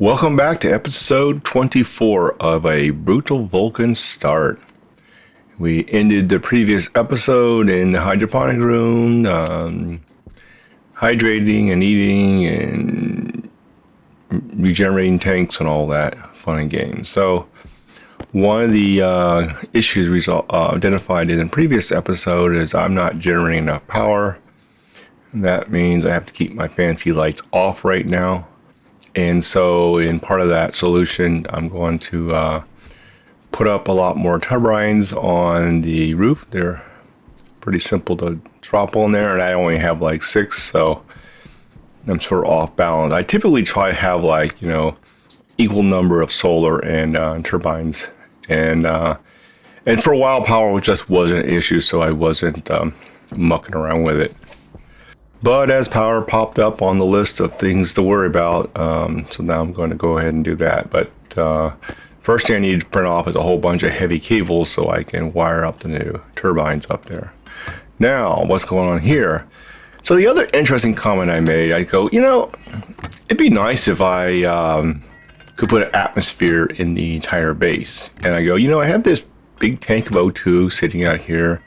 Welcome back to episode 24 of A Brutal Vulcan Start. We ended the previous episode in the hydroponic room, hydrating and eating and regenerating tanks and all that fun and games. So one of the issues identified in the previous episode is I'm not generating enough power. That means I have to keep my fancy lights off right now. And so in part of that solution, I'm going to put up a lot more turbines on the roof. They're pretty simple to drop on there, and I only have like 6, so I'm sort of off balance. I typically try to have equal number of solar and turbines, and for a while power just wasn't an issue, so I wasn't mucking around with it. But as power popped up on the list of things to worry about, so now I'm going to go ahead and do that. But first thing I need to print off is a whole bunch of heavy cables so I can wire up the new turbines up there. Now, what's going on here? So the other interesting comment I made, I go, it'd be nice if I could put an atmosphere in the entire base. And I go, I have this big tank of O2 sitting out here.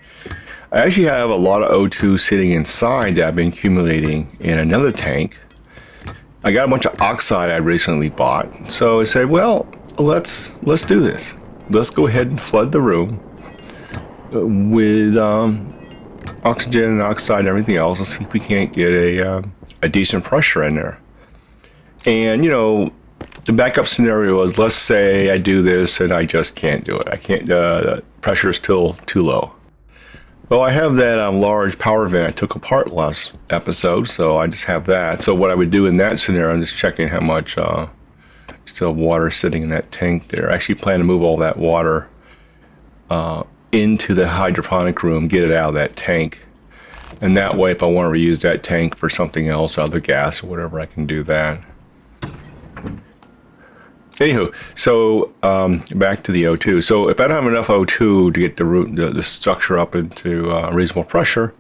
I actually have a lot of O2 sitting inside that I've been accumulating in another tank. I got a bunch of oxide I recently bought. So I said, well, let's do this. Let's go ahead and flood the room with oxygen and oxide and everything else. Let's see if we can't get a decent pressure in there. And, the backup scenario is, let's say I do this and I just can't do it. I can't, the pressure is still too low. Well, I have that large power vent I took apart last episode, so I just have that. So what I would do in that scenario, I'm just checking how much still water sitting in that tank there. I actually plan to move all that water into the hydroponic room, get it out of that tank. And that way, if I want to reuse that tank for something else, other gas or whatever, I can do that. Anywho, so back to the O2. So if I don't have enough O2 to get the structure up into reasonable pressure,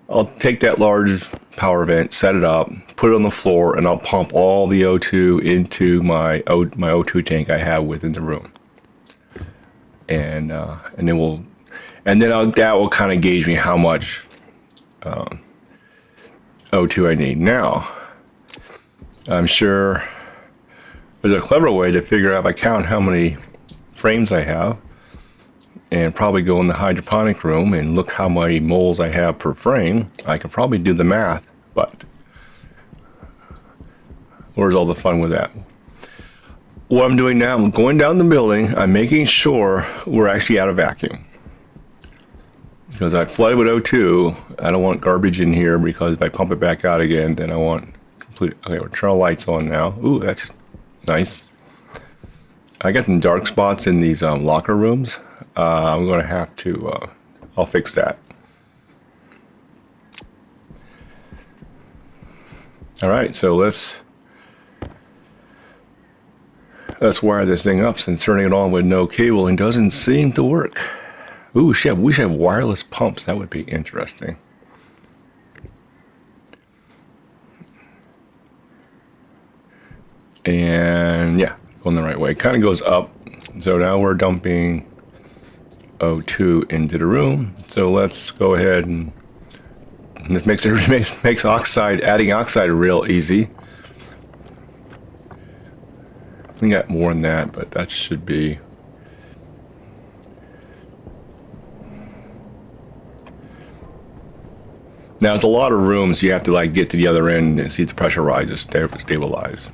I'll take that large power vent, set it up, put it on the floor, and I'll pump all the O2 into my O2 tank I have within the room. And then that will kind of gauge me how much O2 I need. Now, I'm sure there's a clever way to figure out, if I count how many frames I have, and probably go in the hydroponic room and look how many moles I have per frame. I can probably do the math, but where's all the fun with that? What I'm doing now, I'm going down the building, I'm making sure we're actually out of vacuum. Because I flooded with O2, I don't want garbage in here, because if I pump it back out again, then I want complete. Okay, we'll turn the lights on now. Ooh, that's nice. I got some dark spots in these locker rooms. I'm going to have to, I'll fix that. All right, so let's wire this thing up, since turning it on with no cabling doesn't seem to work. Ooh, we should have wireless pumps. That would be interesting. And yeah, going the right way. It kind of goes up. So now we're dumping O2 into the room. So let's go ahead and this makes adding oxide real easy. We got more than that, but that should be. Now it's a lot of rooms. You have to get to the other end and see the pressure rise to stabilize.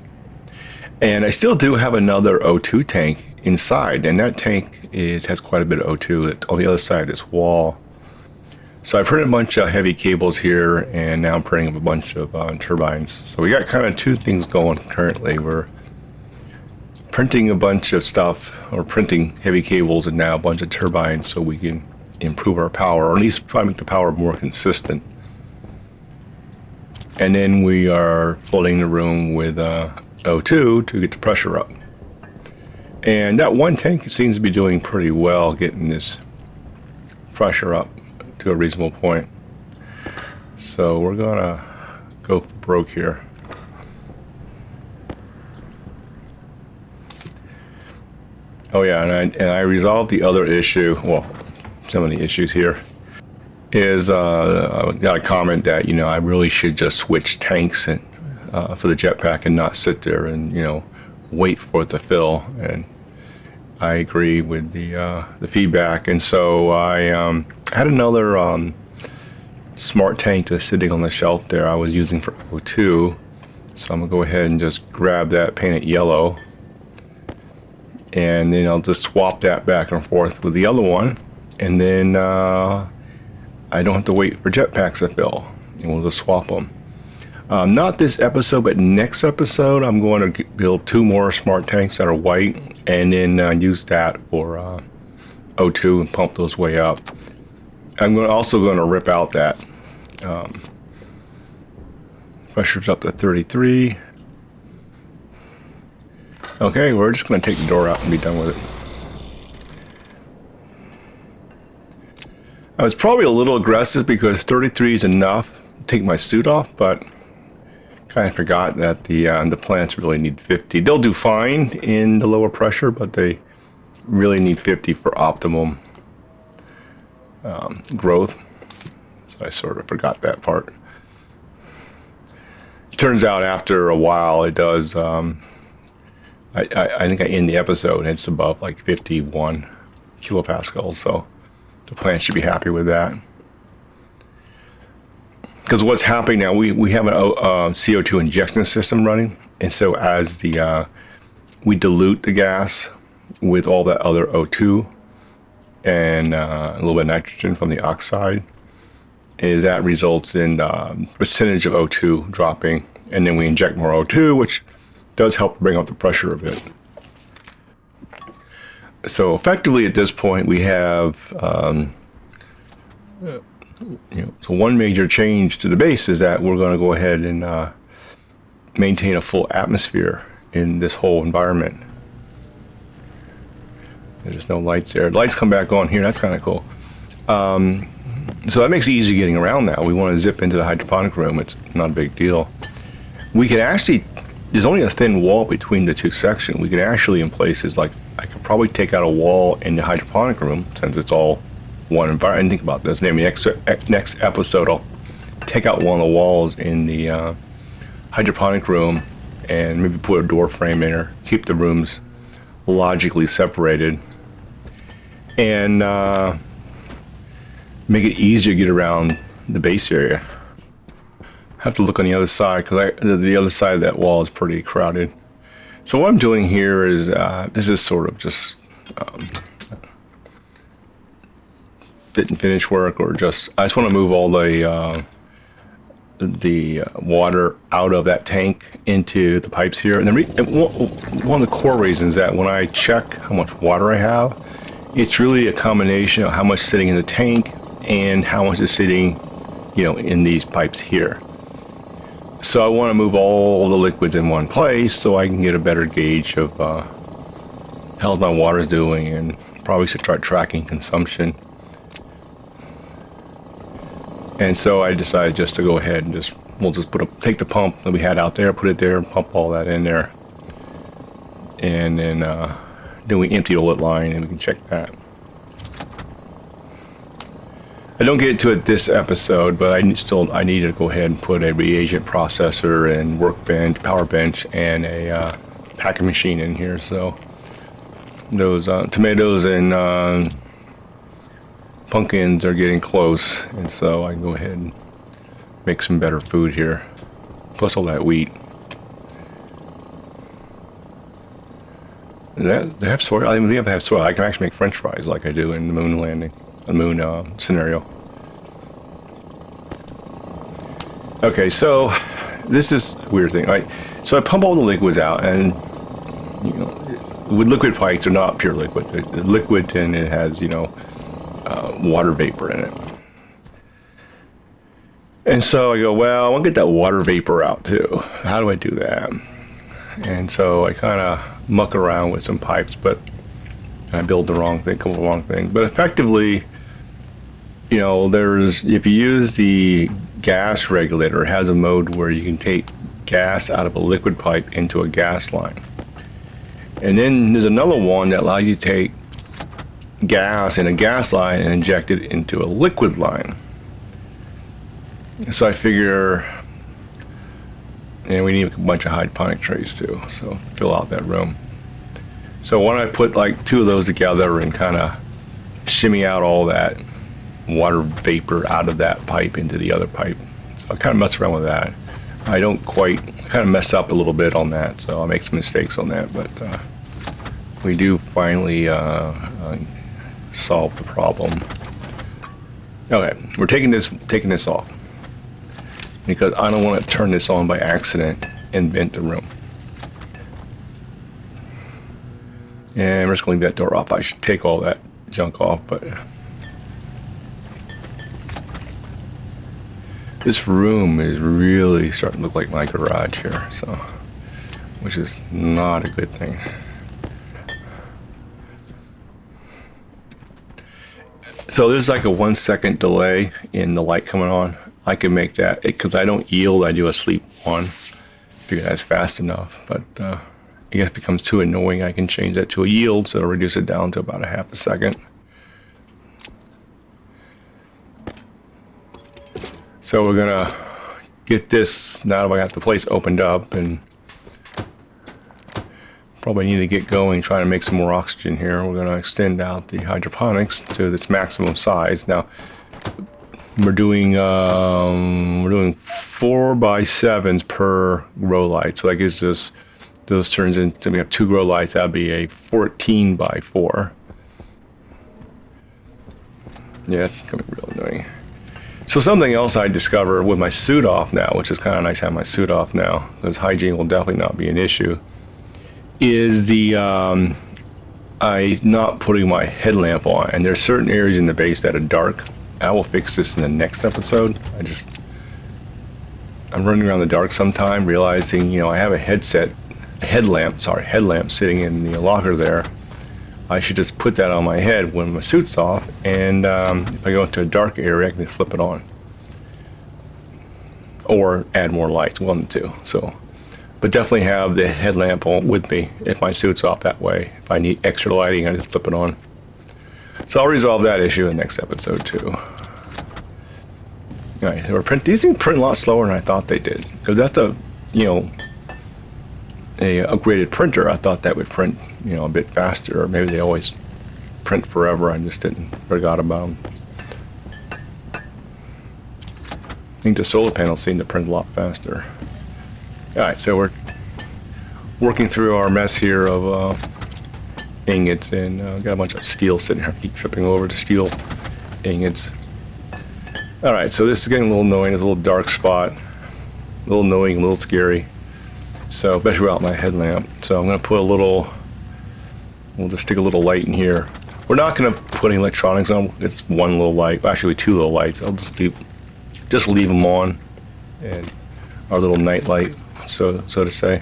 And I still do have another O2 tank inside, and that tank has quite a bit of O2 on the other side of this wall. So I printed a bunch of heavy cables here, and now I'm printing up a bunch of turbines. So we got kind of two things going currently. We're printing a bunch of stuff, or printing heavy cables, and now a bunch of turbines, so we can improve our power, or at least try to make the power more consistent. And then we are flooding the room with O2 to get the pressure up. And that one tank seems to be doing pretty well, getting this pressure up to a reasonable point. So we're gonna go broke here. Oh yeah, and I resolved the other issue. Well, some of the issues here is I got a comment that I really should just switch tanks and for the jetpack and not sit there and wait for it to fill. And I agree with the feedback. And so I had another smart tank that's sitting on the shelf there I was using for O2. So I'm gonna go ahead and just grab that, paint it yellow, and then I'll just swap that back and forth with the other one, and then I don't have to wait for jetpacks to fill, and we'll just swap them. Not this episode, but next episode, I'm going to build 2 more smart tanks that are white, and then use that for O2 and pump those way up. I'm also going to rip out that pressure's up to 33. Okay, we're just going to take the door out and be done with it. I was probably a little aggressive because 33 is enough to take my suit off, but kind of forgot that the plants really need 50. They'll do fine in the lower pressure, but they really need 50 for optimum growth. So I sort of forgot that part. Turns out after a while it does. I think I end the episode and it's above like 51 kilopascals, so the plant should be happy with that. Because what's happening now, we have a CO2 injection system running, and so as we dilute the gas with all that other O2 and a little bit of nitrogen from the oxide, is that results in percentage of O2 dropping, and then we inject more O2, which does help bring up the pressure a bit. So effectively at this point we have so one major change to the base is that we're going to go ahead and maintain a full atmosphere in this whole environment. There's no lights there. Lights come back on here. That's kind of cool. So that makes it easy getting around now. We want to zip into the hydroponic room. It's not a big deal. We could actually, there's only a thin wall between the 2 sections. We could actually, in places like, I could probably take out a wall in the hydroponic room since it's all one environment. Think about this. Maybe next episode I'll take out one of the walls in the hydroponic room and maybe put a door frame in there. Keep the rooms logically separated and make it easier to get around the base area. I have to look on the other side because the other side of that wall is pretty crowded. So what I'm doing here is this is sort of just fit and finish work, or just I just want to move all the water out of that tank into the pipes here. And one of the core reasons that when I check how much water I have, it's really a combination of how much is sitting in the tank and how much is sitting, in these pipes here. So I want to move all the liquids in one place so I can get a better gauge of how my water is doing, and probably should start tracking consumption. And so I decided just to go ahead and we'll just take the pump that we had out there, put it there, and pump all that in there. And then we empty the lit line and we can check that. I don't get into it this episode, but I need to go ahead and put a reagent processor and workbench, power bench, and a packing machine in here. So those tomatoes and pumpkins are getting close, and so I can go ahead and make some better food here. Plus all that wheat. They have soil. I think they have soil. I can actually make French fries like I do in the moon landing, the moon scenario. Okay, so this is a weird thing, right? So I pump all the liquids out, and with liquid pipes, they're not pure liquid. They're liquid, and it has water vapor in it. And so I go, well, I want to get that water vapor out too. How do I do that? And so I kind of muck around with some pipes, but I build the wrong thing, couple of wrong things. But effectively, if you use the gas regulator, it has a mode where you can take gas out of a liquid pipe into a gas line. And then there's another one that allows you to take gas in a gas line and inject it into a liquid line. So I figure, and we need a bunch of hydroponic trays too, so fill out that room. So why don't I put like 2 of those together and kind of shimmy out all that water vapor out of that pipe into the other pipe. So I kind of mess around with that. I kind of mess up a little bit on that, so I'll make some mistakes on that, but we do finally solve the problem. Okay, we're taking this off because I don't want to turn this on by accident and vent the room. And we're just going to leave that door off. I should take all that junk off, but this room is really starting to look like my garage here, so, which is not a good thing. So there's like a 1 second delay in the light coming on. I can make that, because I don't yield, I do a sleep on. Figure that's fast enough, but I guess it becomes too annoying. I can change that to a yield, so it'll reduce it down to about a half a second. So we're gonna get this, now that I got the place opened up, and probably need to get going, trying to make some more oxygen here. We're gonna extend out the hydroponics to its maximum size. Now, we're doing 4x7s per grow light. So that gives us, those turns into, we have 2 grow lights, that'd be a 14x4. Yeah, it's gonna be real annoying. So something else I discovered with my suit off now, which is kind of nice to have my suit off now, because hygiene will definitely not be an issue, is the I not putting my headlamp on. And there's certain areas in the base that are dark. I will fix this in the next episode. I'm running around the dark sometime, realizing, I have a headlamp sitting in the locker there. I should just put that on my head when my suit's off, and if I go into a dark area, I can flip it on. Or add more lights, 1 and 2. So, but definitely have the headlamp on with me if my suit's off that way. If I need extra lighting, I just flip it on. So I'll resolve that issue in the next episode too. All right, so these things print a lot slower than I thought they did, because that's a upgraded printer. I thought that would print, a bit faster, or maybe they always print forever. I just forgot about them. I think the solar panels seem to print a lot faster. All right, so we're working through our mess here of ingots, and got a bunch of steel sitting here. I keep tripping over the steel ingots. All right, so this is getting a little annoying. There's a little dark spot, a little annoying, a little scary. So, especially without my headlamp. So I'm gonna put we'll just stick a little light in here. We're not gonna put any electronics on. It's 1 little light, actually 2 little lights. I'll just leave them on, and our little night light, so to say.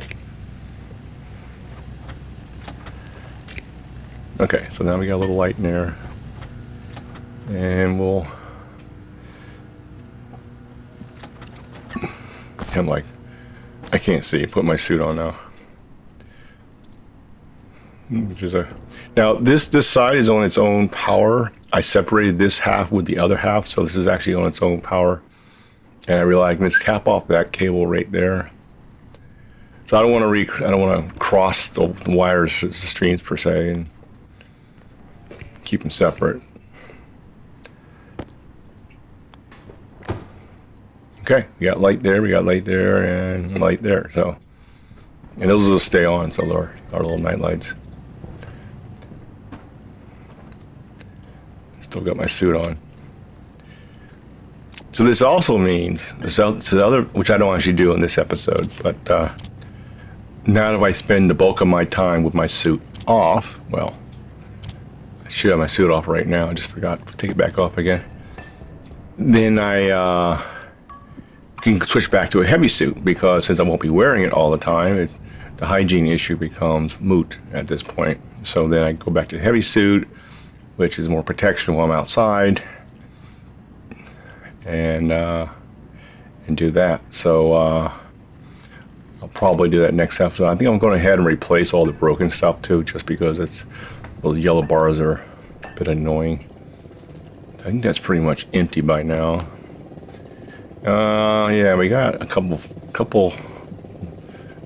Okay, so now we got a little light in there, and I'm like, I can't see. Put my suit on now. Now this side is on its own power. I separated this half with the other half, so this is actually on its own power. And I realized I can just tap off that cable right there. So I don't want to cross the wires, the streams per se, and keep them separate. Okay, we got light there, and light there. So, and those will stay on. So our little night lights. Still got my suit on. So this also means, so the other, which I don't actually do in this episode, but now that I spend the bulk of my time with my suit off, well, I should have my suit off right now. I just forgot to take it back off again. Then I can switch back to a heavy suit, because since I won't be wearing it all the time, the hygiene issue becomes moot at this point. So then I go back to the heavy suit, which is more protection while I'm outside, and do that. So I'll probably do that next episode. I think I'm going ahead and replace all the broken stuff too, just because those yellow bars are a bit annoying. I think that's pretty much empty by now. Yeah, we got a couple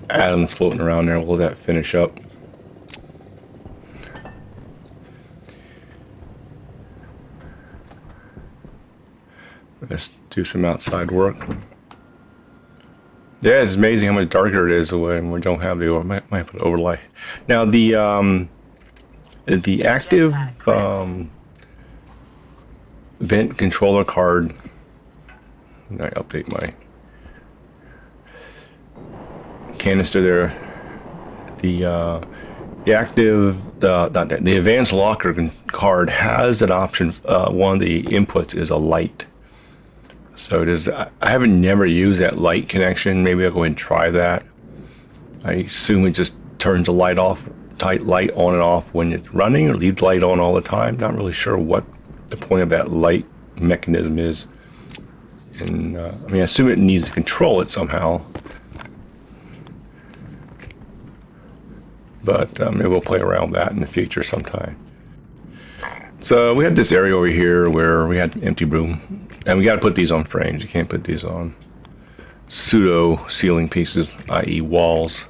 atoms floating around there. We'll let that finish up. Let's do some outside work. Yeah, it's amazing how much darker it is when we don't have the might put overlay. Now the active vent controller card. I update my canister there. The advanced locker card has an option. One of the inputs is a light. So it is. I haven't never used that light connection. Maybe I'll go ahead and try that. I assume it just turns the light off, light on and off when it's running, or leaves light on all the time. Not really sure what the point of that light mechanism is. And I mean, I assume it needs to control it somehow. But maybe we'll play around with that in the future sometime. So we had this area over here where we had empty room. And we got to put these on frames. You can't put these on pseudo ceiling pieces, i.e. walls.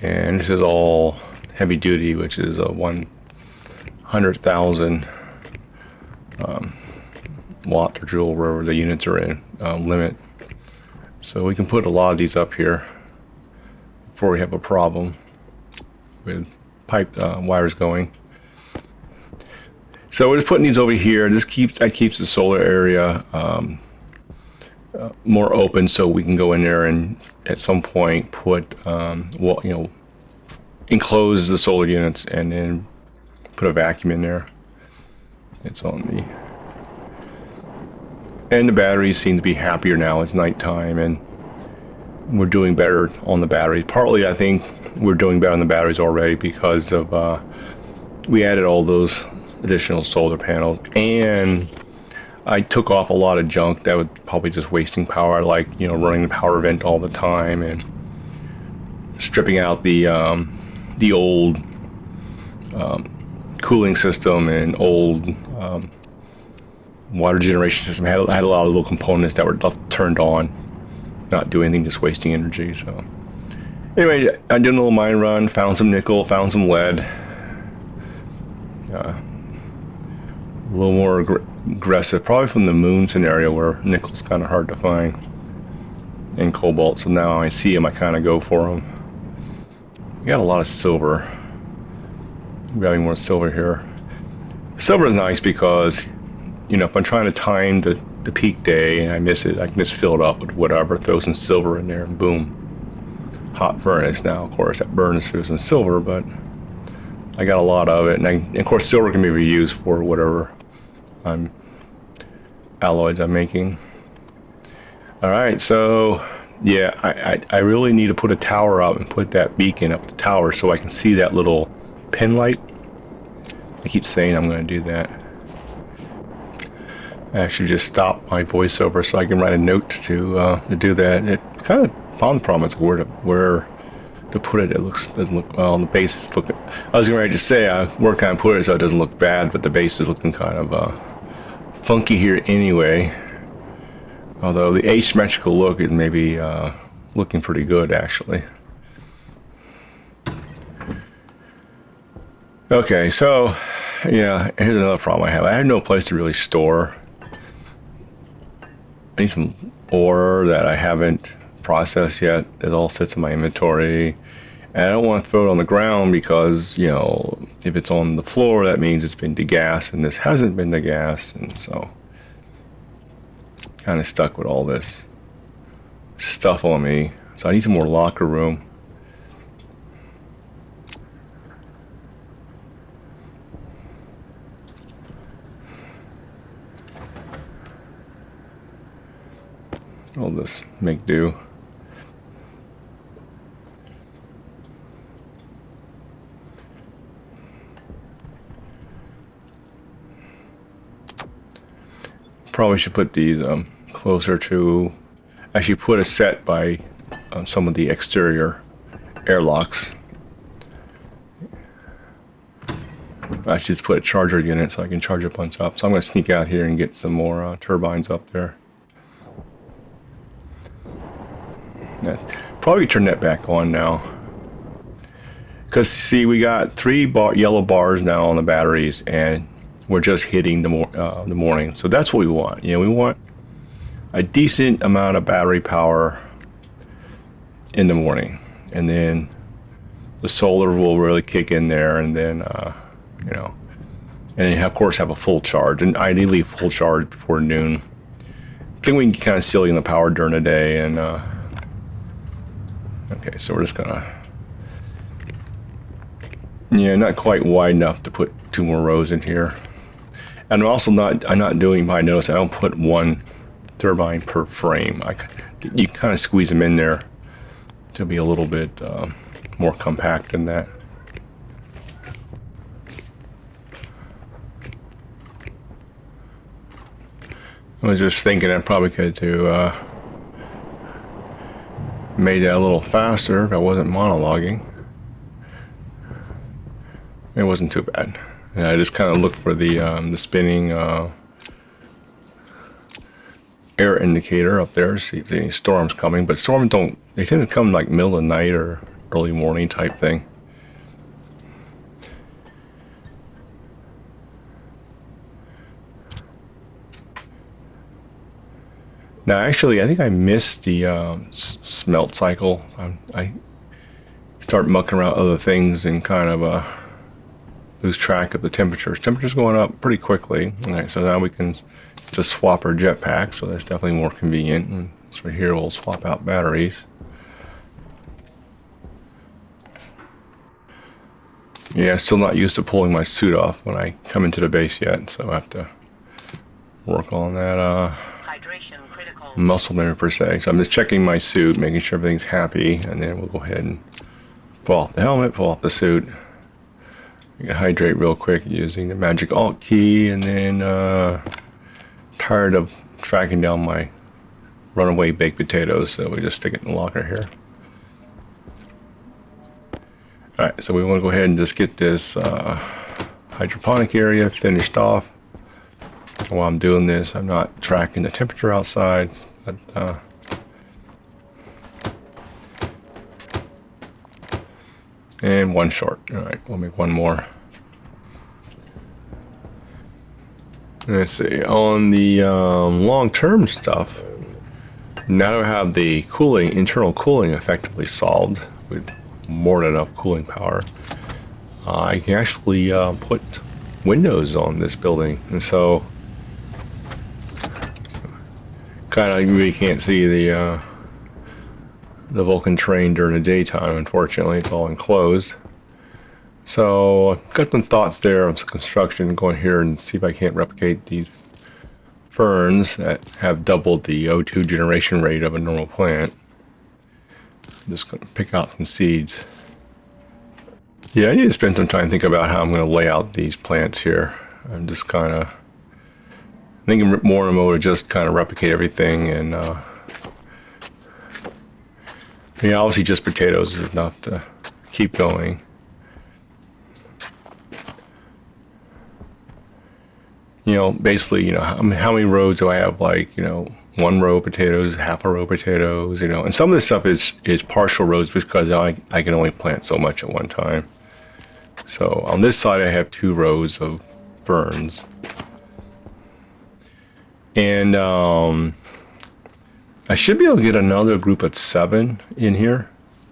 And this is all heavy duty, which is a 100,000 watt or joule, wherever the units are in, limit. So we can put a lot of these up here before we have a problem with pipe wires going. So we're just putting these over here. That keeps the solar area more open, so we can go in there and at some point put enclose the solar units and then put a vacuum in there. It's on the and the batteries seem to be happier now. It's nighttime and we're doing better on the batteries. Partly, I think we're doing better on the batteries already because of we added all those additional solar panels, and I took off a lot of junk that was probably just wasting power, like running the power vent all the time and stripping out the old cooling system and old water generation system. Had a lot of little components that were left turned on, not doing anything, just wasting energy. So anyway, I did a little mine run, found some nickel, found some lead. A little more aggressive, probably from the moon scenario where nickel's kind of hard to find, and cobalt. So now I see them, I kind of go for them. We got a lot of silver. We're having more silver here. Silver is nice because, if I'm trying to time the peak day and I miss it, I can just fill it up with whatever, throw some silver in there, and boom, hot furnace. Now, of course, that burns through some silver, but I got a lot of it, and of course, silver can be reused for whatever alloys I'm making. All right, so yeah, I really need to put a tower up and put that beacon up the tower so I can see that little pin light. I keep saying I'm going to do that. I actually just stopped my voiceover so I can write a note to do that. It kind of found the problem. It's where to put it. It doesn't look well. The base is looking. I was going to just say I work on put it so it doesn't look bad, but the base is looking kind of funky here anyway. Although the asymmetrical look is maybe looking pretty good actually. Okay, so yeah, here's another problem I have. I have no place to really store. I need some ore that I haven't processed yet. It all sits in my inventory. And I don't want to throw it on the ground because, if it's on the floor, that means it's been degassed, and this hasn't been degassed, and so kind of stuck with all this stuff on me. So I need some more locker room. I'll just make do. Probably should put these closer to actually put a set by some of the exterior airlocks. I should just put a charger unit so I can charge a bunch up. So I'm going to sneak out here and get some more turbines up there. Yeah, probably turn that back on now. Because see, we got 3 yellow bars now on the batteries, and we're just hitting the morning. So that's what we want. You know, we want a decent amount of battery power in the morning, and then the solar will really kick in there, and then you know, and then of course have a full charge, and ideally a full charge before noon. I think we can kind of seal in the power during the day. And okay, so we're just gonna, yeah, not quite wide enough to put 2 more rows in here. And I'm not doing, by notice, I don't put 1 turbine per frame. You kind of squeeze them in there to be a little bit more compact than that. I was just thinking I probably could have made that a little faster if I wasn't monologuing. It wasn't too bad. And I just kind of looked for the spinning air indicator up there to see if there's any storms coming. But storms they tend to come like middle of the night or early morning type thing. Now, actually, I think I missed the smelt cycle. I start mucking around other things and kind of lose track of the temperatures. Temperature's going up pretty quickly. All right, so now we can just swap our jetpack, so that's definitely more convenient. And so here we'll swap out batteries. Yeah, still not used to pulling my suit off when I come into the base yet, so I have to work on that muscle memory per se. So I'm just checking my suit, making sure everything's happy, and then we'll go ahead and pull off the helmet, pull off the suit. You can hydrate real quick using the magic alt key, and then tired of tracking down my runaway baked potatoes, so we just stick it in the locker here. Alright, so we want to go ahead and just get this hydroponic area finished off. While I'm doing this, I'm not tracking the temperature outside, but and 1 short. Alright, we'll make 1 more. Let's see, on the long-term stuff, now that I have the internal cooling effectively solved with more than enough cooling power, I can actually put windows on this building, and so kind of you really can't see the Vulcan terrain during the daytime. Unfortunately, it's all enclosed. So I've got some thoughts there on some construction, going here and see if I can't replicate these ferns that have doubled the O2 generation rate of a normal plant. I'm just going to pick out some seeds. Yeah, I need to spend some time thinking about how I'm going to lay out these plants here. I'm just kind of thinking more in a mode of just kind of replicate everything, and yeah, obviously just potatoes is enough to keep going. You know, basically, you know, how many rows do I have? Like, you know, 1 row of potatoes, half a row of potatoes, you know, and some of this stuff is partial rows because I can only plant so much at one time. So on this side, I have 2 rows of ferns. And I should be able to get another group of 7 in here.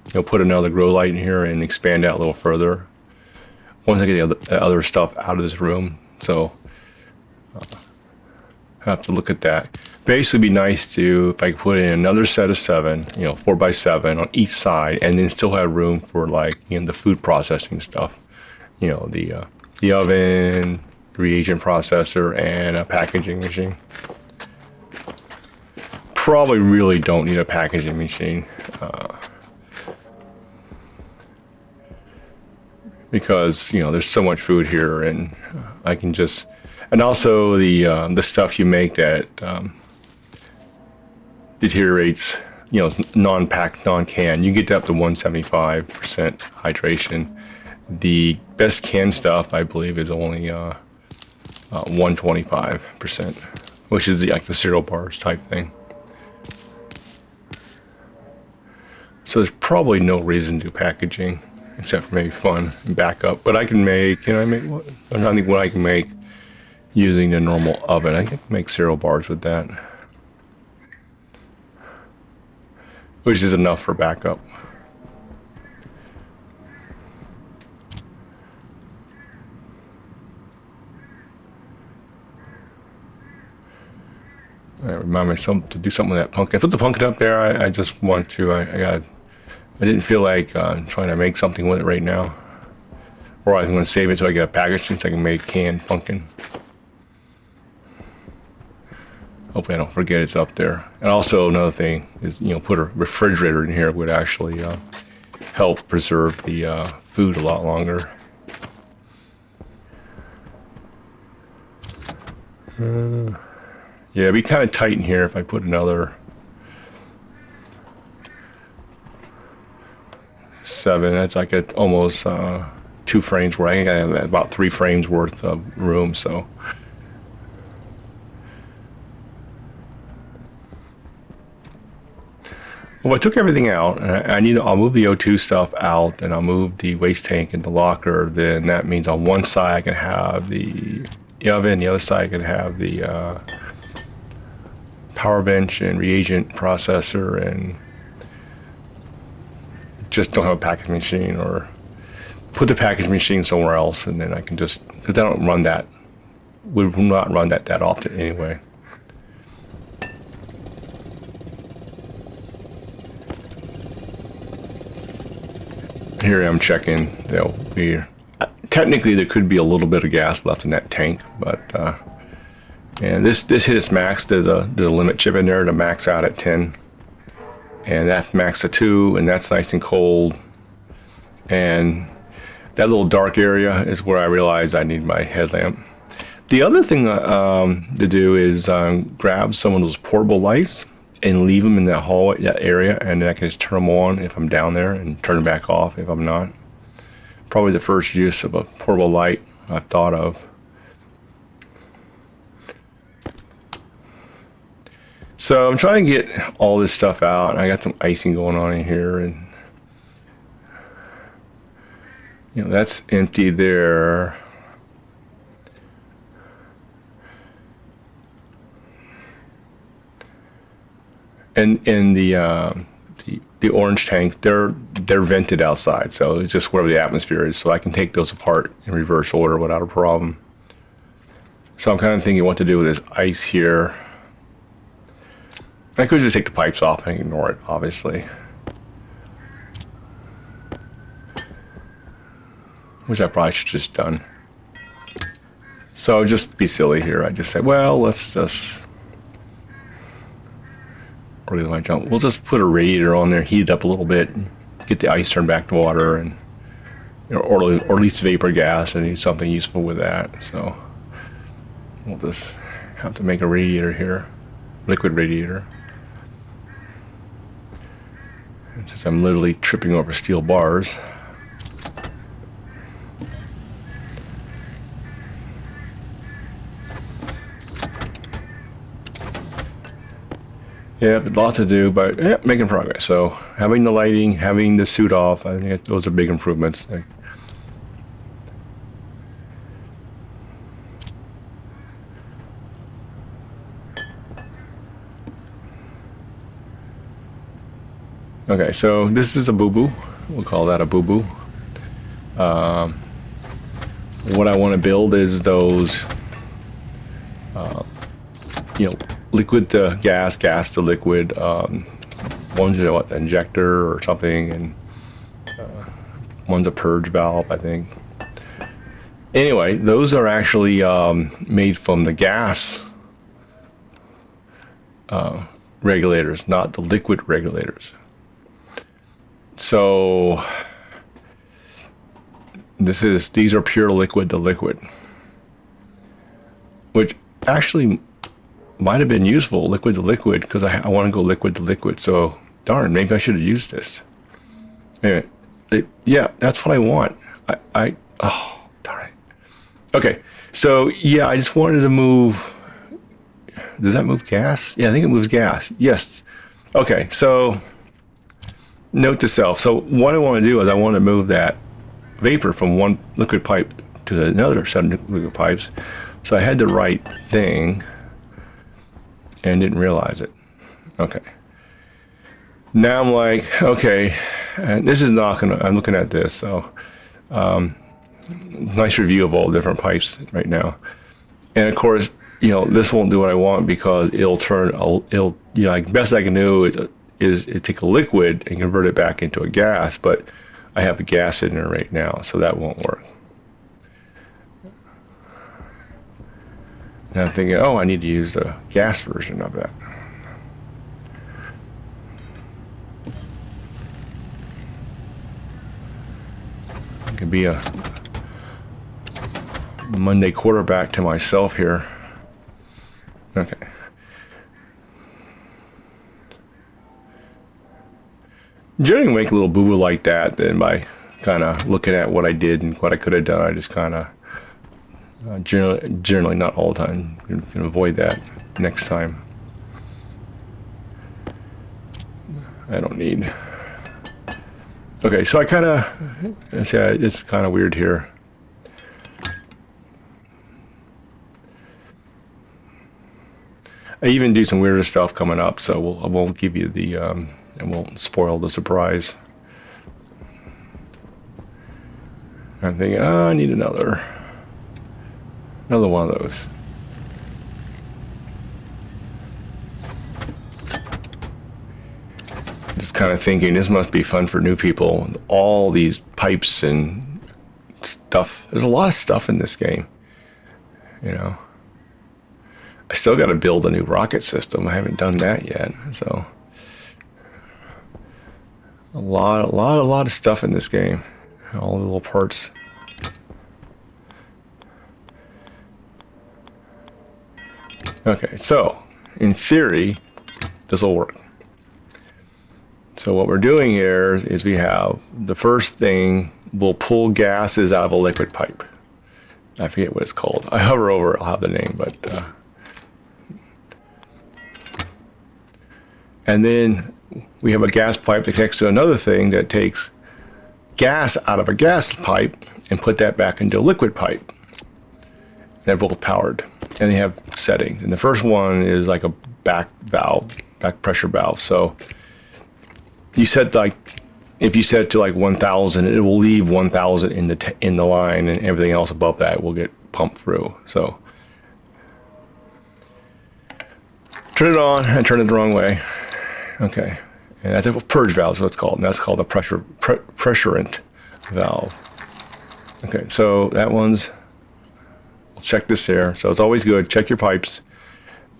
You know, put another grow light in here and expand out a little further once I get the other stuff out of this room. So I have to look at that. Basically, it'd be nice to, if I could put in another set of 7, you know, 4x7 on each side, and then still have room for, like, you know, the food processing stuff. You know, the oven, reagent processor, and a packaging machine. Probably really don't need a packaging machine because, you know, there's so much food here, and I can just, and also the stuff you make that deteriorates, you know, non-packed, non-can. You get up to 175% hydration. The best canned stuff, I believe, is only 125%, which is like the cereal bars type thing. So there's probably no reason to do packaging except for maybe fun and backup. But I can make, I think what I can make using the normal oven. I can make cereal bars with that, which is enough for backup. I remind myself to do something with that pumpkin. I put the pumpkin up there. I just want to. I didn't feel like trying to make something with it right now, or I'm going to save it so I get a package since I can make canned pumpkin. Hopefully, I don't forget it's up there. And also another thing is, put a refrigerator in here would actually help preserve the food a lot longer. Yeah, it'd be kind of tight in here if I put another 7. That's like almost 2 frames where I think I have about 3 frames worth of room. So, well, I took everything out. And I'll move the O2 stuff out, and I'll move the waste tank and the locker. Then that means on one side I can have the oven, the other side I can have the power bench and reagent processor, and just don't have a package machine, or put the package machine somewhere else, and then I can just, because I don't run that, we will not run that often anyway. Here I'm checking. Technically there could be a little bit of gas left in that tank, but and this hit its max. There's a limit chip in there to max out at 10, and that max at 2, and that's nice and cold. And that little dark area is where I realized I need my headlamp. The other thing to do is grab some of those portable lights and leave them in that hallway, that area, and then I can just turn them on if I'm down there and turn them back off if I'm not. Probably the first use of a portable light I've thought of. So I'm trying to get all this stuff out, and I got some icing going on in here, and that's empty there. And in the orange tanks, they're vented outside, so it's just wherever the atmosphere is. So I can take those apart in reverse order without a problem. So I'm kind of thinking what to do with this ice here. I could just take the pipes off and ignore it, obviously, which I probably should have just done. So just be silly here. I just say, well, let's just, we'll just put a radiator on there, heat it up a little bit, get the ice turned back to water, and or at least vapor gas, and do something useful with that. So we'll just have to make a radiator here, liquid radiator. And since I'm literally tripping over steel bars, yeah, lots to do, but yeah, making progress. So having the lighting, having the suit off, I think those are big improvements. Okay, so this is a boo-boo. We'll call that a boo-boo. What I want to build is those, liquid to gas, gas to liquid, one's an injector or something, and one's a purge valve, I think. Anyway, those are actually made from the gas regulators, not the liquid regulators. So these are pure liquid to liquid, which actually might have been useful, liquid to liquid, because I want to go liquid to liquid. So, darn, maybe I should have used this. Anyway, yeah, that's what I want. Oh, darn it. Okay, so yeah, I just wanted to move. Does that move gas? Yeah, I think it moves gas. Yes. Okay, so note to self. So what I want to do is I want to move that vapor from one liquid pipe to another set of liquid pipes. So I had the right thing and didn't realize it. Okay. Now I'm like, okay, and this is not gonna, I'm looking at this, so nice review of all the different pipes right now. And of course, this won't do what I want because like best I can do is take a liquid and convert it back into a gas, but I have a gas in there right now, so that won't work. And I'm thinking, oh, I need to use the gas version of that. I could be a Monday quarterback to myself here. Okay. Generally make a little boo-boo like that, then by kind of looking at what I did and what I could have done, I just kind of generally not all the time, you can avoid that next time. I don't need. Okay, so I kind of, it's kind of weird here. I even do some weirder stuff coming up, so I won't give you the, I won't spoil the surprise. I'm thinking, oh, I need another one of those. Just kind of thinking, this must be fun for new people. All these pipes and stuff. There's a lot of stuff in this game, I still got to build a new rocket system. I haven't done that yet, so a lot of stuff in this game. All the little parts. Okay, so in theory, this will work. So what we're doing here is we have the first thing, we'll pull gases out of a liquid pipe. I forget what it's called. I hover over, I'll have the name, but and then we have a gas pipe that connects to another thing that takes gas out of a gas pipe and put that back into a liquid pipe. They're both powered, and they have settings. And the first one is like a back pressure valve. So you set if you set it to like 1,000, it will leave 1,000 in the line, and everything else above that will get pumped through. So turn it on and turn it the wrong way. Okay, and that's a purge valve is what it's called, and that's called a pressurant valve. Okay, so that one's. Check this there. So it's always good. Check your pipes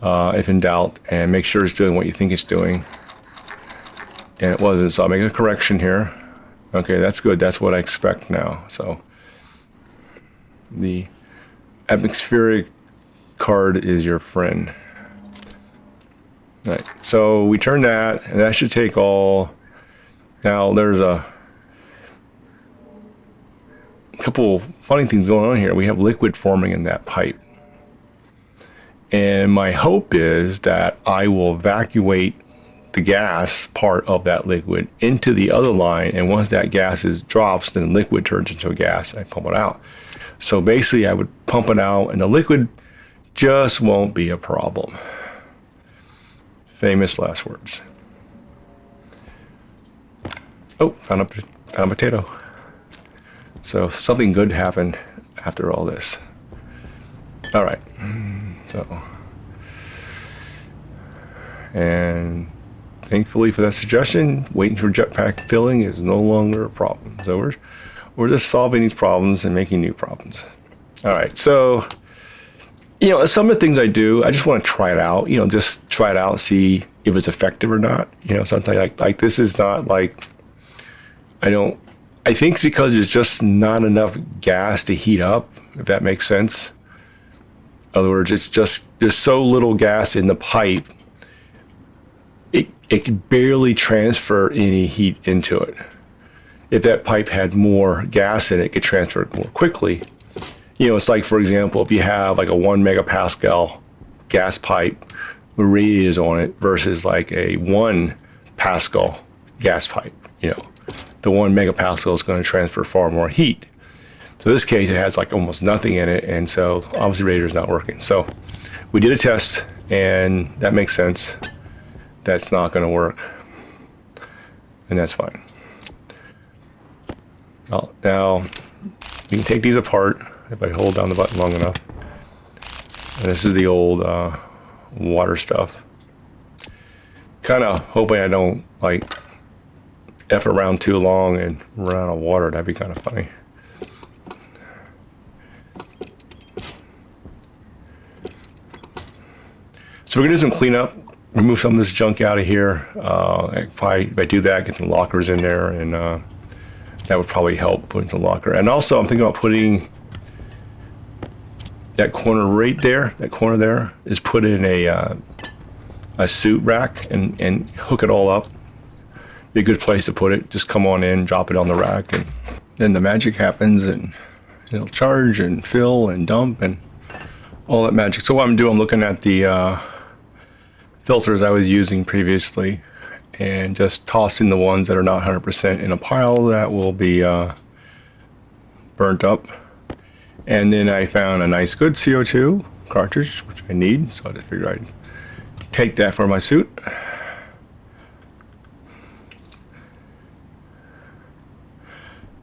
if in doubt, and make sure it's doing what you think it's doing. And it wasn't, so I'll make a correction here. Okay, that's good. That's what I expect now. So the atmospheric card is your friend. All right, so we turn that, and that should take all. Now there's a couple funny things going on here. We have liquid forming in that pipe, and my hope is that I will evacuate the gas part of that liquid into the other line, and once that gas drops, then the liquid turns into a gas and I pump it out. So basically I would pump it out and the liquid just won't be a problem. Famous last words. Oh, found a potato. So something good happened after all this. All right. So, and thankfully for that suggestion, waiting for jetpack filling is no longer a problem. So we're just solving these problems and making new problems. All right. So, some of the things I do, I just want to try it out. Just try it out, see if it's effective or not. Sometimes like this is not like I think it's because there's just not enough gas to heat up, if that makes sense. In other words, it's just there's so little gas in the pipe, it can barely transfer any heat into it. If that pipe had more gas in it, it could transfer it more quickly. You know, it's like, for example, if you have like a 1 megapascal gas pipe with radiators on it versus like a 1 pascal gas pipe, you know, the 1 megapascal is going to transfer far more heat. So in this case, it has like almost nothing in it, and so obviously radiator is not working. So we did a test, and that makes sense. That's not going to work, and that's fine. Now you can take these apart if I hold down the button long enough. And this is the old water stuff. Kind of hoping I don't like F around too long and run out of water. That'd be kind of funny. So we're gonna do some cleanup, remove some of this junk out of here. If I do that, get some lockers in there, and that would probably help put into the locker. And also I'm thinking about putting that corner right there, that corner there is put in a suit rack and hook it all up. Be a good place to put it. Just come on in, drop it on the rack, and then the magic happens, and it'll charge and fill and dump and all that magic. So what I'm doing, I'm looking at the filters I was using previously and just tossing the ones that are not 100% in a pile that will be burnt up. And then I found a nice good CO2 cartridge, which I need, so I just figured I'd take that for my suit.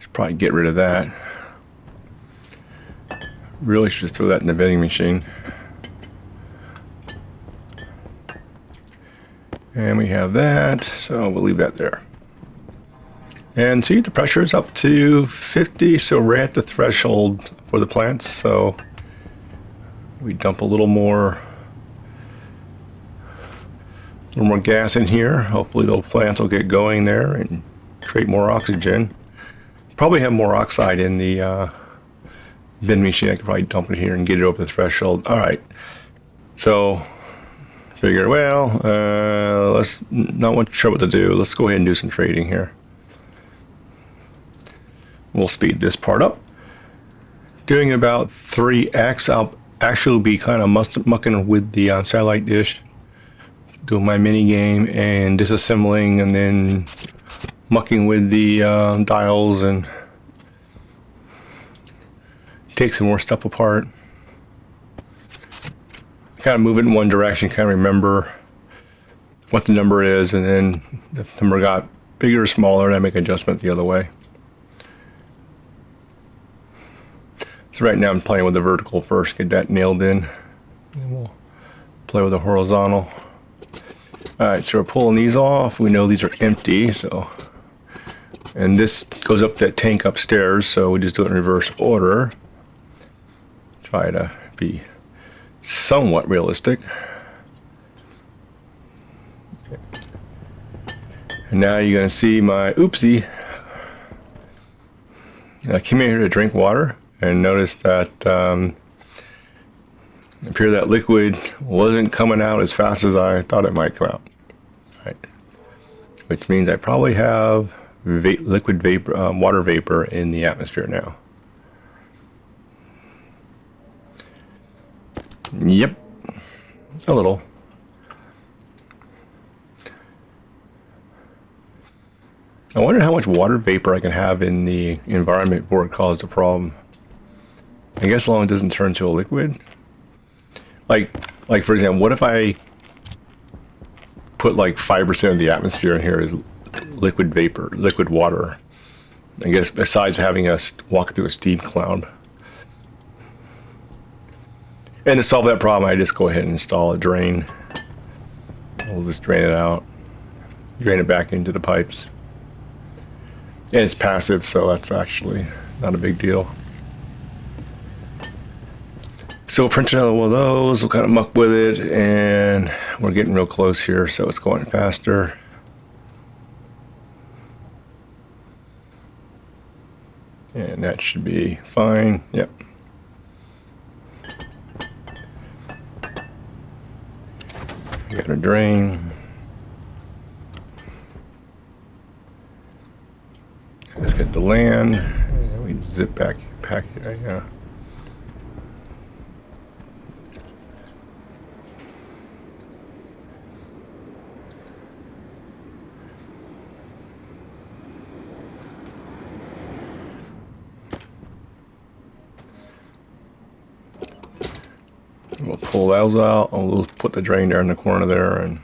Should probably get rid of that. Really should just throw that in the vending machine. And we have that, so we'll leave that there. And see, the pressure is up to 50, so we're at the threshold for the plants. So we dump a little more gas in here. Hopefully those plants will get going there and create more oxygen. Probably have more oxide in the vending machine. I could probably dump it here and get it over the threshold. All right, so figure, well, let's not much trouble to do. Let's go ahead and do some trading here. We'll speed this part up. Doing about 3x. I'll actually be kind of mucking with the satellite dish, doing my mini game and disassembling, and then mucking with the dials and take some more stuff apart. Kind of move it in one direction, kind of remember what the number is, and then if the number got bigger or smaller, and I make an adjustment the other way. So right now I'm playing with the vertical first, get that nailed in, and we'll play with the horizontal. All right, so we're pulling these off. We know these are empty, so, and this goes up that tank upstairs, so we just do it in reverse order. Try to be somewhat realistic. Okay. And now you're gonna see my oopsie. I came in here to drink water and noticed that it appeared that liquid wasn't coming out as fast as I thought it might come out. All right. Which means I probably have liquid vapor, water vapor in the atmosphere now. Yep, a little. I wonder how much water vapor I can have in the environment before it causes a problem. I guess as long as it doesn't turn to a liquid. Like for example, what if I put like 5% of the atmosphere in here as liquid vapor, liquid water? I guess besides having us walk through a steam cloud. And to solve that problem, I just go ahead and install a drain. We'll just drain it out, drain it back into the pipes. And it's passive, so that's actually not a big deal. So we'll print another one of those, we'll kind of muck with it, and we're getting real close here, so it's going faster. And that should be fine, yep. Got a drain. Let's get the land. And we zip back here, yeah. We'll pull those out, and we'll put the drain there in the corner there. And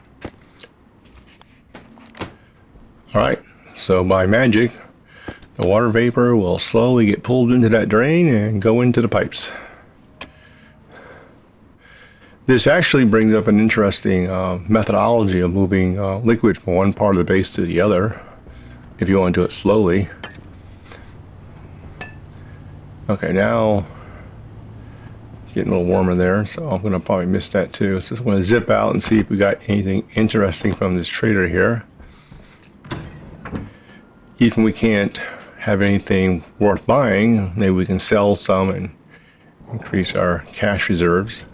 all right, so by magic, the water vapor will slowly get pulled into that drain and go into the pipes. This actually brings up an interesting methodology of moving liquid from one part of the base to the other, if you want to do it slowly. Okay, now getting a little warmer there, so I'm gonna probably miss that too. So I'm gonna zip out and see if we got anything interesting from this trader here. Even we can't have anything worth buying, maybe we can sell some and increase our cash reserves.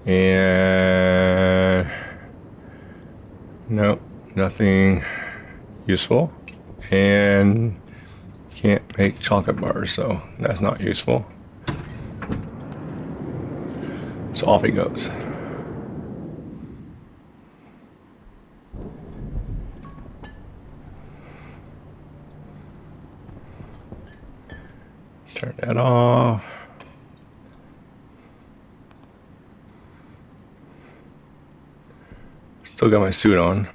And nope, nothing useful. And can't make chocolate bars, so that's not useful. So off he goes. Turn that off. Still got my suit on.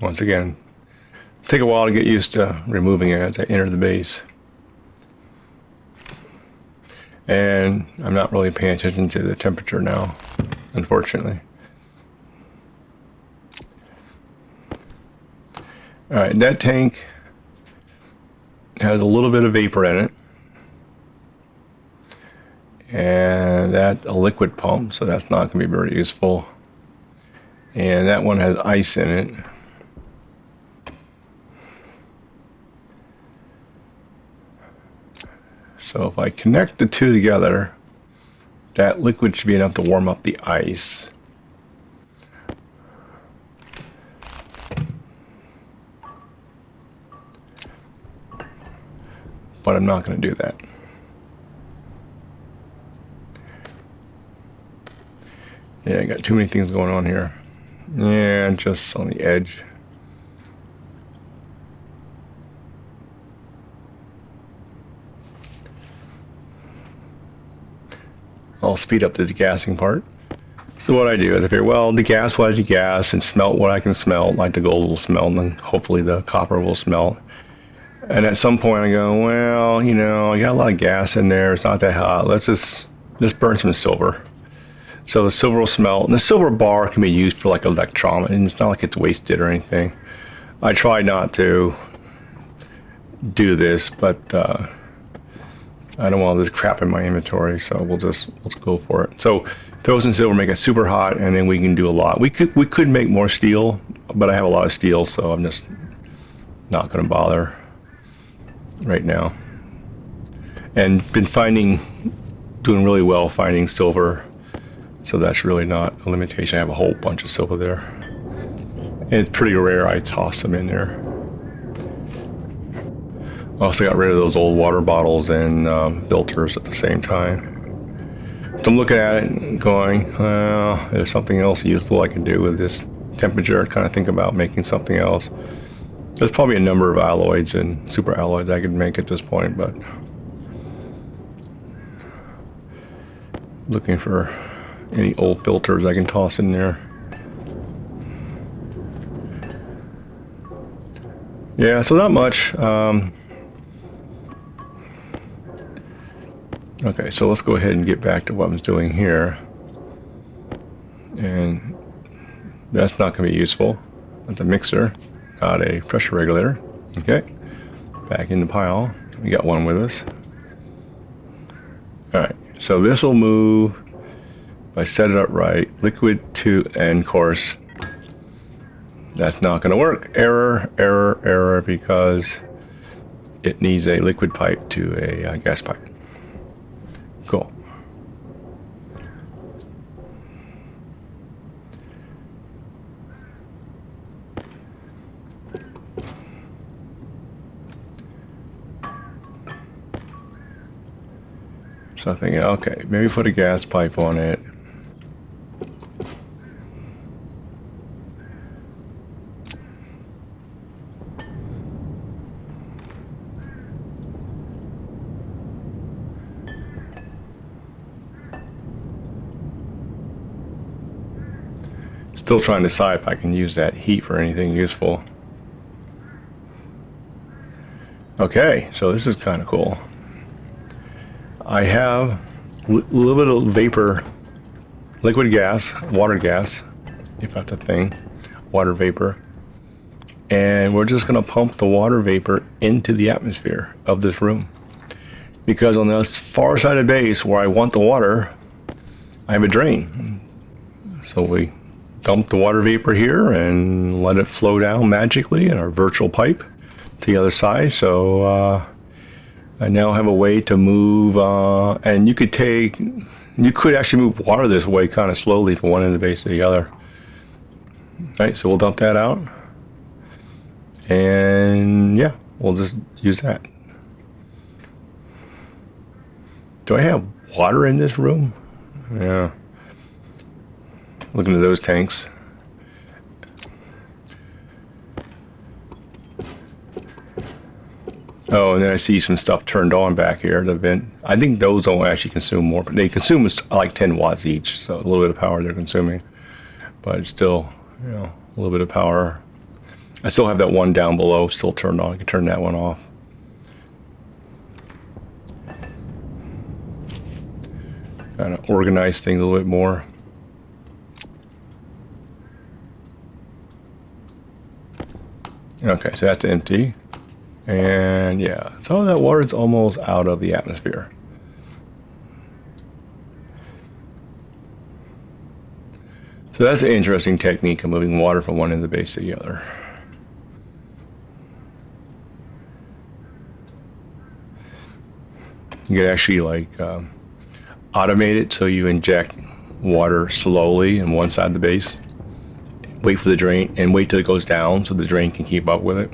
Once again, take a while to get used to removing it as I enter the base. And I'm not really paying attention to the temperature now, unfortunately. All right, that tank has a little bit of vapor in it. And that's a liquid pump, so that's not going to be very useful. And that one has ice in it. So if I connect the two together, that liquid should be enough to warm up the ice. But I'm not going to do that. Yeah, I got too many things going on here. Yeah, just on the edge. I'll speed up the degassing part. So what I do is I figure, well, degas what I degas and smelt what I can smelt, like the gold will smelt, and then hopefully the copper will smelt. And at some point I go, well, you know, I got a lot of gas in there, it's not that hot, let's burn some silver. So the silver will smelt, and the silver bar can be used for like electron, and it's not like it's wasted or anything. I try not to do this, but I don't want all this crap in my inventory, so let's go for it. So throw some silver, make it super hot, and then we can do a lot. We could make more steel, but I have a lot of steel, so I'm just not going to bother right now. And been doing really well finding silver, so that's really not a limitation. I have a whole bunch of silver there. And it's pretty rare I toss them in there. I also got rid of those old water bottles and filters at the same time. So I'm looking at it and going, well, there's something else useful I can do with this temperature. Kind of think about making something else. There's probably a number of alloys and super alloys I could make at this point, but looking for any old filters I can toss in there. Yeah, so not much. Okay, so let's go ahead and get back to what I was doing here. And that's not going to be useful. That's a mixer, not a pressure regulator. Okay, back in the pile. We got one with us. All right, so this will move if I set it up right. Liquid to end course. That's not going to work. Error, error, error, because it needs a liquid pipe to a gas pipe. Cool. So I'm thinking, okay, maybe put a gas pipe on it. Still trying to decide if I can use that heat for anything useful. Okay, so this is kind of cool. I have a little bit of vapor, liquid gas, water gas, if that's a thing, water vapor. And we're just going to pump the water vapor into the atmosphere of this room. Because on the far side of the base where I want the water, I have a drain. So we dump the water vapor here and let it flow down magically in our virtual pipe to the other side. So I now have a way to move, and you could actually move water this way kind of slowly from one end of the base to the other. All right, so we'll dump that out. And yeah, we'll just use that. Do I have water in this room? Yeah. Looking at those tanks. Oh, and then I see some stuff turned on back here. The vent. I think those don't actually consume more, but they consume like 10 watts each, so a little bit of power they're consuming. But it's still, a little bit of power. I still have that one down below still turned on. I can turn that one off. Kind of organize things a little bit more. Okay, so that's empty. And yeah, so that water's almost out of the atmosphere. So that's an interesting technique of moving water from one end of the base to the other. You can actually automate it so you inject water slowly in one side of the base, wait for the drain, and wait till it goes down so the drain can keep up with it.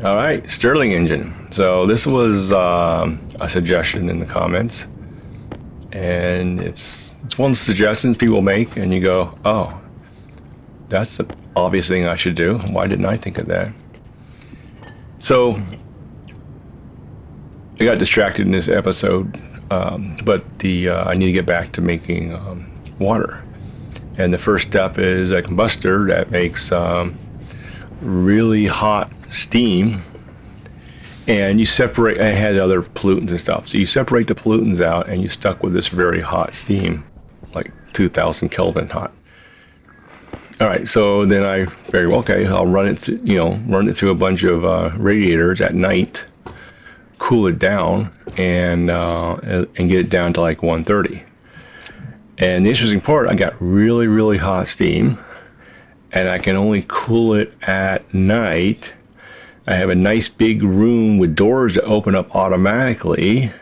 All right, Stirling engine. So this was a suggestion in the comments, and it's one of the suggestions people make, and you go, oh, that's the obvious thing I should do. Why didn't I think of that? So I got distracted in this episode, but I need to get back to making water. And the first step is a combustor that makes really hot steam, and you separate. I had other pollutants and stuff, so you separate the pollutants out, and you're stuck with this very hot steam, like 2,000 Kelvin hot. All right, so then I figured, okay, I'll run it through a bunch of radiators at night, cool it down, and get it down to like 130. And the interesting part, I got really, really hot steam, and I can only cool it at night. I have a nice big room with doors that open up automatically.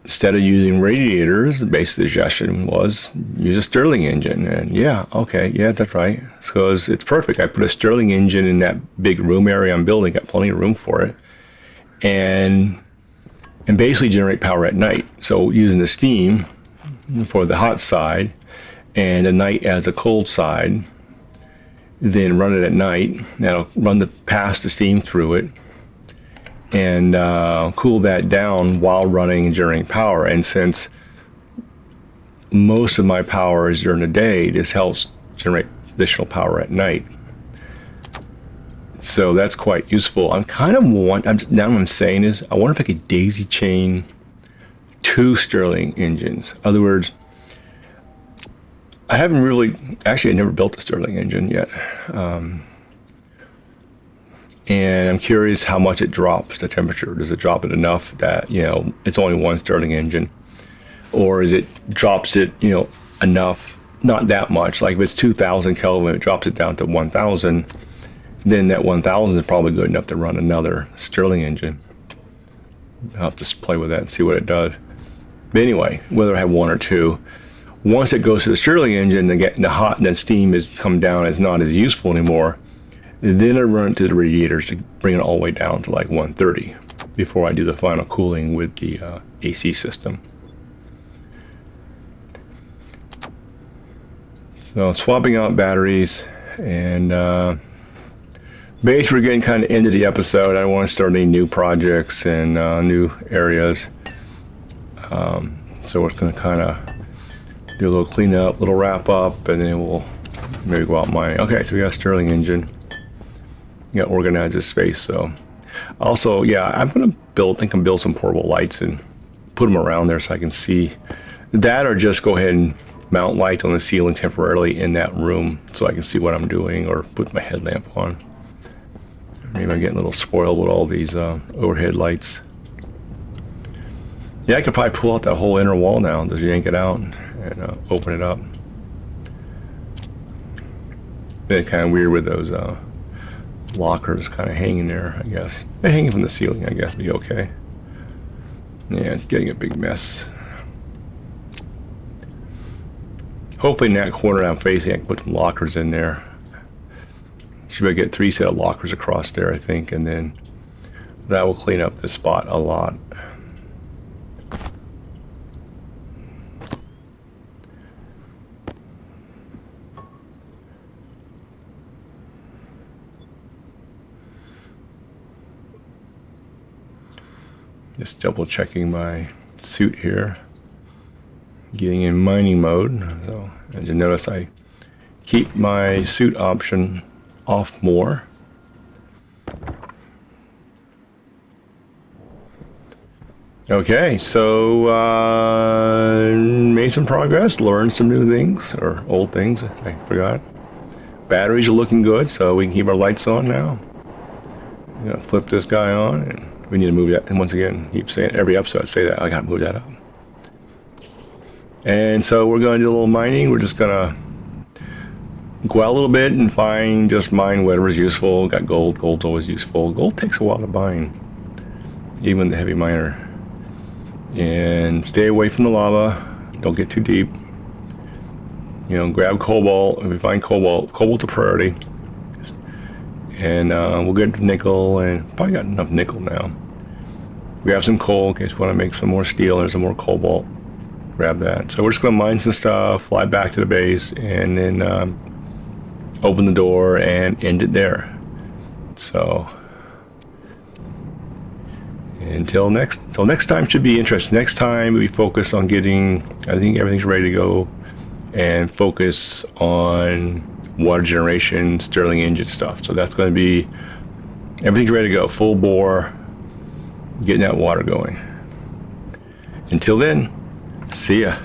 Instead of using radiators, the basic suggestion was use a Stirling engine. And yeah, okay, yeah, that's right. Because it's perfect. I put a Stirling engine in that big room area I'm building, got plenty of room for it. And basically generate power at night. So using the steam for the hot side and the night as a cold side, then run it at night. That'll pass the steam through it and cool that down while running and generating power. And since most of my power is during the day, this helps generate additional power at night. So that's quite useful. Now what I'm saying is, I wonder if I could daisy chain 2 Stirling engines. In other words, I never built a Stirling engine yet. And I'm curious how much it drops the temperature. Does it drop it enough that, it's only one Stirling engine? Or is it drops it, enough, not that much. Like if it's 2,000 Kelvin, it drops it down to 1,000. Then that 1,000 is probably good enough to run another Stirling engine. I'll have to play with that and see what it does. But anyway, whether I have 1 or 2, once it goes to the Stirling engine, the hot and then steam has come down, it's not as useful anymore. Then I run it to the radiators to bring it all the way down to like 130. before I do the final cooling with the AC system. So swapping out batteries, and basically we're getting kind of into the episode. I don't want to start any new projects and new areas. So we're going to kind of do a little cleanup, little wrap up, and then we'll maybe go out mining. Okay, so we got a Stirling engine. We got to organize this space. So also, yeah, I'm going to build some portable lights and put them around there so I can see that, or just go ahead and mount lights on the ceiling temporarily in that room so I can see what I'm doing, or put my headlamp on. Maybe I'm getting a little spoiled with all these overhead lights. Yeah, I could probably pull out that whole inner wall now, just yank it out and open it up. It's kind of weird with those lockers kind of hanging there, I guess. They're hanging from the ceiling, I guess, be okay. Yeah, it's getting a big mess. Hopefully in that corner I'm facing, I can put some lockers in there. Should be able to get 3 set of lockers across there, I think, and then that will clean up this spot a lot. Just double checking my suit here. Getting in mining mode. So as you notice, I keep my suit option off more. Okay, so made some progress, learned some new things, or old things, I forgot. Batteries are looking good, so we can keep our lights on now. I'm gonna flip this guy on, and we need to move that. And once again, keep saying every episode I say that, I gotta move that up. And so we're going to do a little mining. We're just going to go out a little bit and mine whatever's useful. Got gold. Gold's always useful. Gold takes a while to mine, even the heavy miner. And stay away from the lava. Don't get too deep. You know, grab cobalt. If we find cobalt's a priority. And we'll get nickel, and probably got enough nickel now. Grab some coal in case we want to make some more steel and some more cobalt. Grab that. So we're just going to mine some stuff, fly back to the base, and then open the door and end it there. So until next time should be interesting. Next time we focus on getting, I think everything's ready to go, and focus on water generation, Stirling engine stuff. So that's going to be, everything's ready to go, full bore, getting that water going. Until then, see ya.